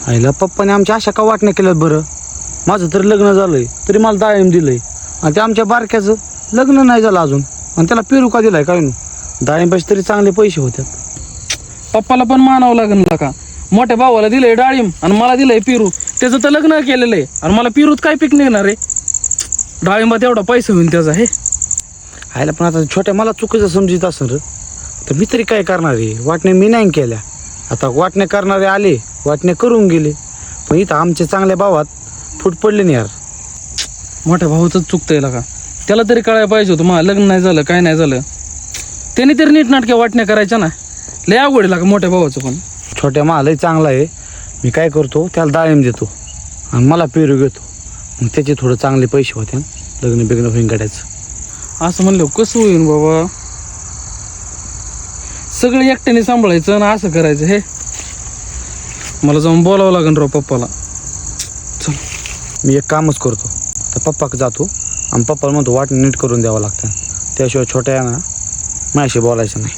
आईला पप्पाने आमच्या अशा का वाटण्या केल्यात बरं? माझं तर लग्न झालंय तरी मला डाळिंब दिलंय, आणि त्या आमच्या बारक्याचं लग्न नाही झालं अजून आणि त्याला पेरू का दिलाय काय? डाळिंबाचे तरी चांगले पैसे होतात. पप्पाला पण मानावं लागेल ना का? मोठ्या भावाला दिलंय डाळिंब आणि मला दिलंय पेरू. त्याचं तर लग्न केलेलं आहे आणि मला पेरूत काय पीक निघणार आहे? डाळिंबात एवढा पैसा होईल त्याचा हे. आईला पण आता छोट्या मला चुकीचं समजित असेल रे, तर मी तरी काय करणार आहे? वाटण्या मी नाही केल्या, आता वाटण्या करणारे आले, वाटण्या करून गेले, पण इथं आमच्या चांगल्या भावात फूट पडले नाही यार. मोठ्या भाऊच चुकतंय का? त्याला तरी कळायला पाहिजे होतं, मला लग्न नाही झालं काय नाही झालं. त्याने तरी नीटनाटक्या वाटण्या करायच्या ना. लय अवघड आहे का मोठ्या भावाचं पण. छोट्या महालही चांगला आहे, मी काय करतो त्याला डाळिंब देतो आणि मला पेरू घेतो, मग त्याचे थोडं चांगले पैसे होते, लग्न बिग्न होईन काढायचं. असं म्हणलं कसं होईन बाबा? सगळं एकट्याने सांभाळायचं आणि असं करायचं हे. मला जाऊन बोलावं लागेल राव पप्पाला. चल मी एक कामच करतो, तर पप्पाकडे जातो आणि पप्पाला म्हणतो वाटणं नीट करून द्यावं लागतं, त्याशिवाय छोट्या ना माझ्याशी बोलायचं नाही.